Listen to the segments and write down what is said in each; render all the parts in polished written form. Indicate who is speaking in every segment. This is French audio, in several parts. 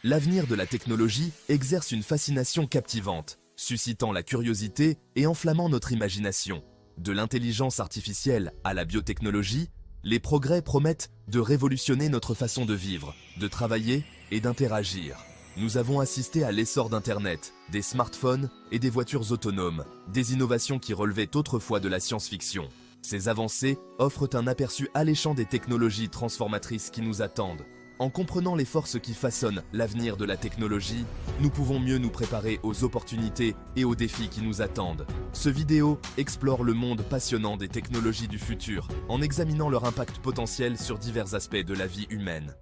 Speaker 1: L'avenir de la technologie exerce une fascination captivante, suscitant la curiosité et enflammant notre imagination. De l'intelligence artificielle à la biotechnologie, les progrès promettent de révolutionner notre façon de vivre, de travailler et d'interagir. Nous avons assisté à l'essor d'Internet, des smartphones et des voitures autonomes, des innovations qui relevaient autrefois de la science-fiction. Ces avancées offrent un aperçu alléchant des technologies transformatrices qui nous attendent. En comprenant les forces qui façonnent l'avenir de la technologie, nous pouvons mieux nous préparer aux opportunités et aux défis qui nous attendent. Ce vidéo explore le monde passionnant des technologies du futur, en examinant leur impact potentiel sur divers aspects de la vie humaine.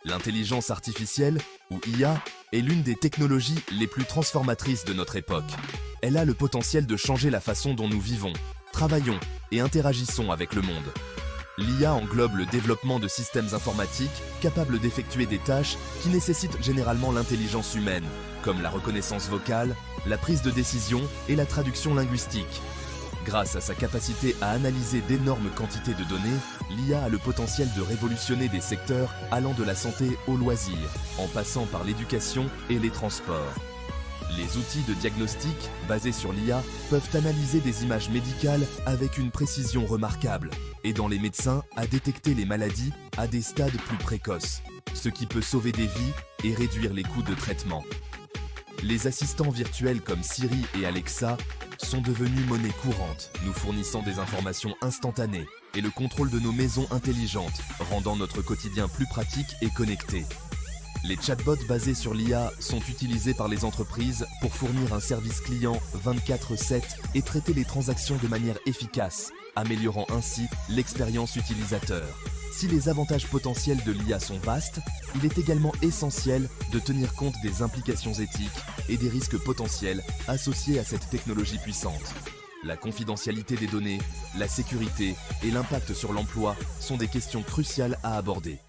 Speaker 1: L'intelligence artificielle, ou IA, est l'une des technologies les plus transformatrices de notre époque. Elle a le potentiel de changer la façon dont nous vivons, travaillons et interagissons avec le monde. L'IA englobe le développement de systèmes informatiques capables d'effectuer des tâches qui nécessitent généralement l'intelligence humaine, comme la reconnaissance vocale, la prise de décision et la traduction linguistique. Grâce à sa capacité à analyser d'énormes quantités de données, l'IA a le potentiel de révolutionner des secteurs allant de la santé au loisir, en passant par l'éducation et les transports. Les outils de diagnostic basés sur l'IA peuvent analyser des images médicales avec une précision remarquable, aidant les médecins à détecter les maladies à des stades plus précoces, ce qui peut sauver des vies et réduire les coûts de traitement. Les assistants virtuels comme Siri et Alexa sont devenus monnaie courante, nous fournissant des informations instantanées et le contrôle de nos maisons intelligentes, rendant notre quotidien plus pratique et connecté. Les chatbots basés sur l'IA sont utilisés par les entreprises pour fournir un service client 24/7 et traiter les transactions de manière efficace, améliorant ainsi l'expérience utilisateur. Si les avantages potentiels de l'IA sont vastes, il est également essentiel de tenir compte des implications éthiques et des risques potentiels associés à cette technologie puissante. La confidentialité des données, la sécurité et l'impact sur l'emploi sont des questions cruciales à aborder.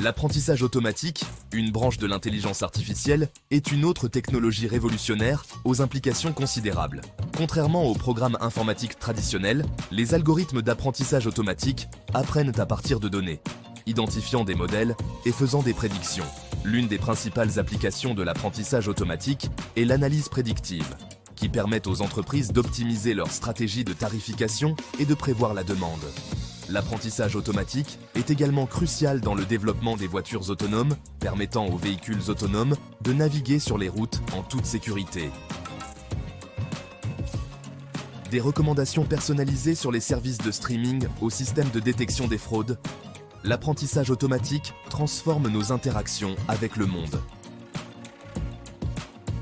Speaker 1: L'apprentissage automatique, une branche de l'intelligence artificielle, est une autre technologie révolutionnaire aux implications considérables. Contrairement aux programmes informatiques traditionnels, les algorithmes d'apprentissage automatique apprennent à partir de données, identifiant des modèles et faisant des prédictions. L'une des principales applications de l'apprentissage automatique est l'analyse prédictive, qui permet aux entreprises d'optimiser leur stratégie de tarification et de prévoir la demande. L'apprentissage automatique est également crucial dans le développement des voitures autonomes, permettant aux véhicules autonomes de naviguer sur les routes en toute sécurité. Des recommandations personnalisées sur les services de streaming au système de détection des fraudes, l'apprentissage automatique transforme nos interactions avec le monde.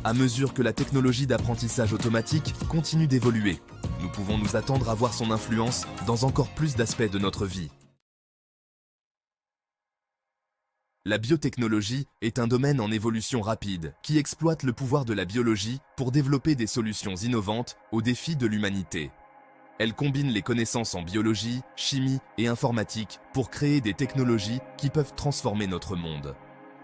Speaker 1: À mesure que la technologie d'apprentissage automatique continue d'évoluer, nous pouvons nous attendre à voir son influence dans encore plus d'aspects de notre vie. La biotechnologie est un domaine en évolution rapide qui exploite le pouvoir de la biologie pour développer des solutions innovantes aux défis de l'humanité. Elle combine les connaissances en biologie, chimie et informatique pour créer des technologies qui peuvent transformer notre monde.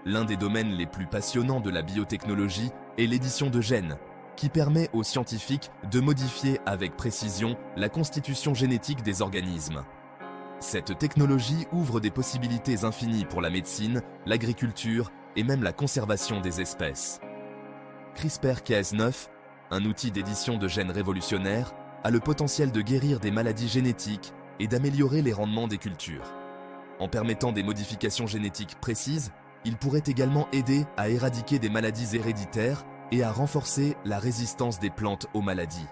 Speaker 1: L'un des domaines les plus passionnants de la biotechnologie est l'édition de gènes, qui permet aux scientifiques de modifier avec précision la constitution génétique des organismes. Cette technologie ouvre des possibilités infinies pour la médecine, l'agriculture et même la conservation des espèces. CRISPR-Cas9, un outil d'édition de gènes révolutionnaire, a le potentiel de guérir des maladies génétiques et d'améliorer les rendements des cultures. En permettant des modifications génétiques précises, il pourrait également aider à éradiquer des maladies héréditaires et à renforcer la résistance des plantes aux maladies.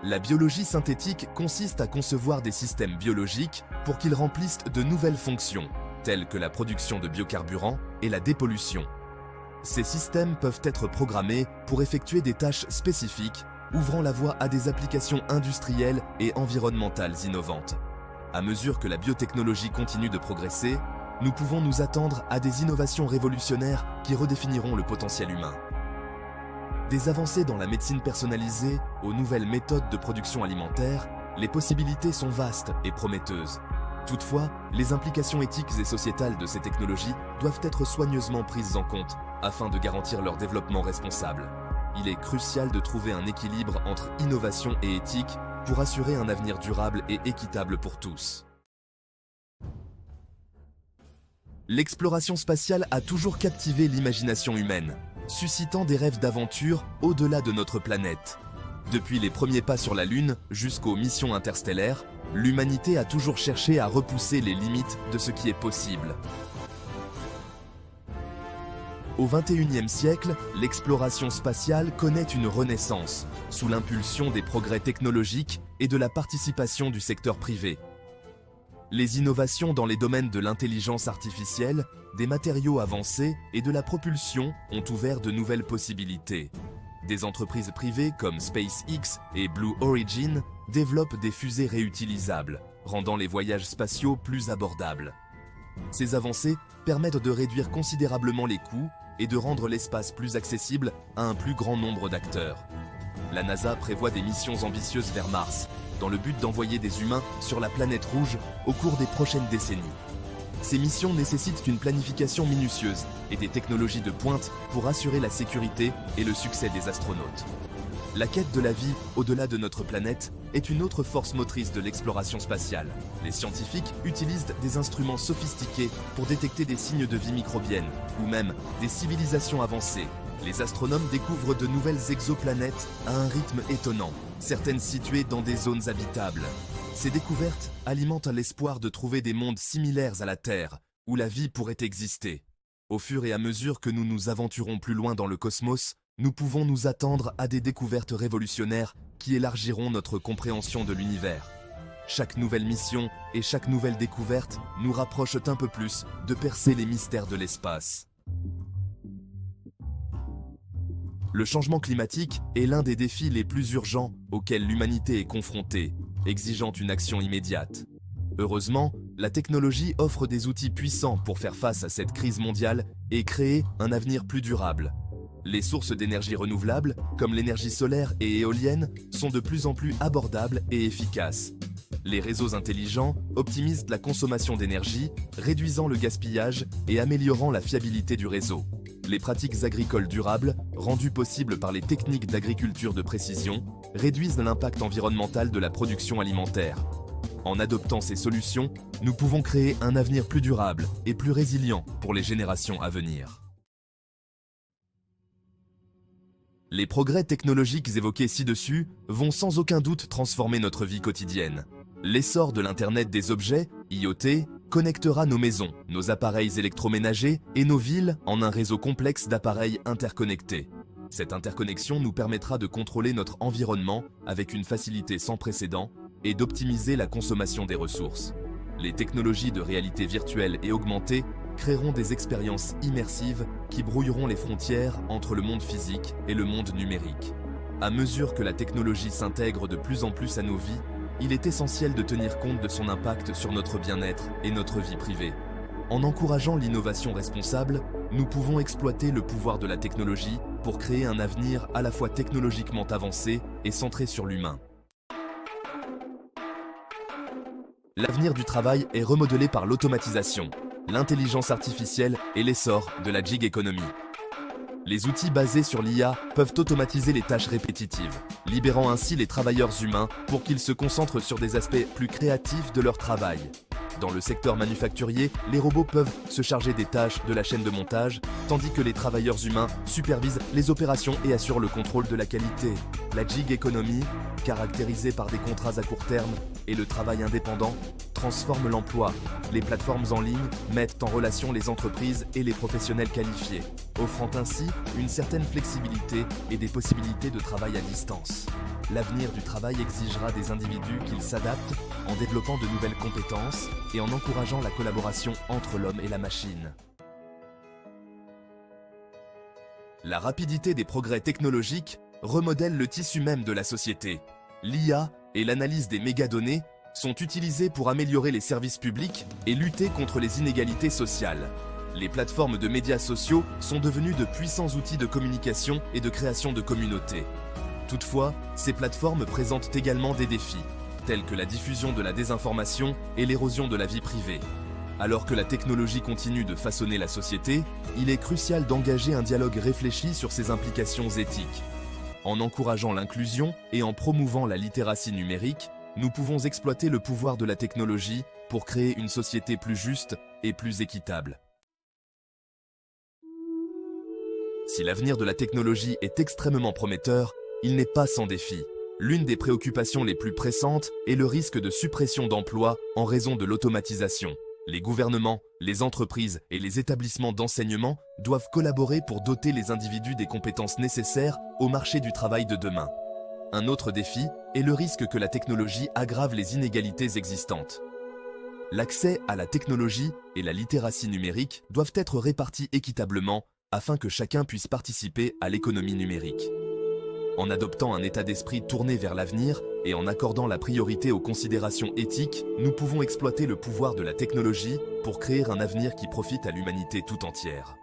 Speaker 1: La biologie synthétique consiste à concevoir des systèmes biologiques pour qu'ils remplissent de nouvelles fonctions, telles que la production de biocarburants et la dépollution. Ces systèmes peuvent être programmés pour effectuer des tâches spécifiques, ouvrant la voie à des applications industrielles et environnementales innovantes. À mesure que la biotechnologie continue de progresser, nous pouvons nous attendre à des innovations révolutionnaires qui redéfiniront le potentiel humain. Des avancées dans la médecine personnalisée aux nouvelles méthodes de production alimentaire, les possibilités sont vastes et prometteuses. Toutefois, les implications éthiques et sociétales de ces technologies doivent être soigneusement prises en compte afin de garantir leur développement responsable. Il est crucial de trouver un équilibre entre innovation et éthique pour assurer un avenir durable et équitable pour tous. L'exploration spatiale a toujours captivé l'imagination humaine, suscitant des rêves d'aventure au-delà de notre planète. Depuis les premiers pas sur la Lune jusqu'aux missions interstellaires, l'humanité a toujours cherché à repousser les limites de ce qui est possible. Au XXIe siècle, l'exploration spatiale connaît une renaissance, sous l'impulsion des progrès technologiques et de la participation du secteur privé. Les innovations dans les domaines de l'intelligence artificielle, des matériaux avancés et de la propulsion ont ouvert de nouvelles possibilités. Des entreprises privées comme SpaceX et Blue Origin développent des fusées réutilisables, rendant les voyages spatiaux plus abordables. Ces avancées permettent de réduire considérablement les coûts et de rendre l'espace plus accessible à un plus grand nombre d'acteurs. La NASA prévoit des missions ambitieuses vers Mars, dans le but d'envoyer des humains sur la planète rouge au cours des prochaines décennies. Ces missions nécessitent une planification minutieuse et des technologies de pointe pour assurer la sécurité et le succès des astronautes. La quête de la vie au-delà de notre planète est une autre force motrice de l'exploration spatiale. Les scientifiques utilisent des instruments sophistiqués pour détecter des signes de vie microbienne ou même des civilisations avancées. Les astronomes découvrent de nouvelles exoplanètes à un rythme étonnant, certaines situées dans des zones habitables. Ces découvertes alimentent l'espoir de trouver des mondes similaires à la Terre, où la vie pourrait exister. Au fur et à mesure que nous nous aventurons plus loin dans le cosmos, nous pouvons nous attendre à des découvertes révolutionnaires qui élargiront notre compréhension de l'univers. Chaque nouvelle mission et chaque nouvelle découverte nous rapprochent un peu plus de percer les mystères de l'espace. Le changement climatique est l'un des défis les plus urgents auxquels l'humanité est confrontée, exigeant une action immédiate. Heureusement, la technologie offre des outils puissants pour faire face à cette crise mondiale et créer un avenir plus durable. Les sources d'énergie renouvelables, comme l'énergie solaire et éolienne, sont de plus en plus abordables et efficaces. Les réseaux intelligents optimisent la consommation d'énergie, réduisant le gaspillage et améliorant la fiabilité du réseau. Les pratiques agricoles durables, rendues possibles par les techniques d'agriculture de précision, réduisent l'impact environnemental de la production alimentaire. En adoptant ces solutions, nous pouvons créer un avenir plus durable et plus résilient pour les générations à venir. Les progrès technologiques évoqués ci-dessus vont sans aucun doute transformer notre vie quotidienne. L'essor de l'Internet des objets, IoT, connectera nos maisons, nos appareils électroménagers et nos villes en un réseau complexe d'appareils interconnectés. Cette interconnexion nous permettra de contrôler notre environnement avec une facilité sans précédent et d'optimiser la consommation des ressources. Les technologies de réalité virtuelle et augmentée créeront des expériences immersives qui brouilleront les frontières entre le monde physique et le monde numérique. À mesure que la technologie s'intègre de plus en plus à nos vies, il est essentiel de tenir compte de son impact sur notre bien-être et notre vie privée. En encourageant l'innovation responsable, nous pouvons exploiter le pouvoir de la technologie pour créer un avenir à la fois technologiquement avancé et centré sur l'humain. L'avenir du travail est remodelé par l'automatisation, l'intelligence artificielle et l'essor de la gig economy. Les outils basés sur l'IA peuvent automatiser les tâches répétitives, libérant ainsi les travailleurs humains pour qu'ils se concentrent sur des aspects plus créatifs de leur travail. Dans le secteur manufacturier, les robots peuvent se charger des tâches de la chaîne de montage, tandis que les travailleurs humains supervisent les opérations et assurent le contrôle de la qualité. La gig economy, caractérisée par des contrats à court terme et le travail indépendant, transforme l'emploi. Les plateformes en ligne mettent en relation les entreprises et les professionnels qualifiés, offrant ainsi une certaine flexibilité et des possibilités de travail à distance. L'avenir du travail exigera des individus qu'ils s'adaptent en développant de nouvelles compétences et en encourageant la collaboration entre l'homme et la machine. La rapidité des progrès technologiques remodèle le tissu même de la société. L'IA et l'analyse des mégadonnées sont utilisées pour améliorer les services publics et lutter contre les inégalités sociales. Les plateformes de médias sociaux sont devenues de puissants outils de communication et de création de communautés. Toutefois, ces plateformes présentent également des défis, tels que la diffusion de la désinformation et l'érosion de la vie privée. Alors que la technologie continue de façonner la société, il est crucial d'engager un dialogue réfléchi sur ses implications éthiques. En encourageant l'inclusion et en promouvant la littératie numérique, nous pouvons exploiter le pouvoir de la technologie pour créer une société plus juste et plus équitable. Si l'avenir de la technologie est extrêmement prometteur, il n'est pas sans défi. L'une des préoccupations les plus pressantes est le risque de suppression d'emplois en raison de l'automatisation. Les gouvernements, les entreprises et les établissements d'enseignement doivent collaborer pour doter les individus des compétences nécessaires au marché du travail de demain. Un autre défi est le risque que la technologie aggrave les inégalités existantes. L'accès à la technologie et la littératie numérique doivent être répartis équitablement afin que chacun puisse participer à l'économie numérique. En adoptant un état d'esprit tourné vers l'avenir et en accordant la priorité aux considérations éthiques, nous pouvons exploiter le pouvoir de la technologie pour créer un avenir qui profite à l'humanité tout entière.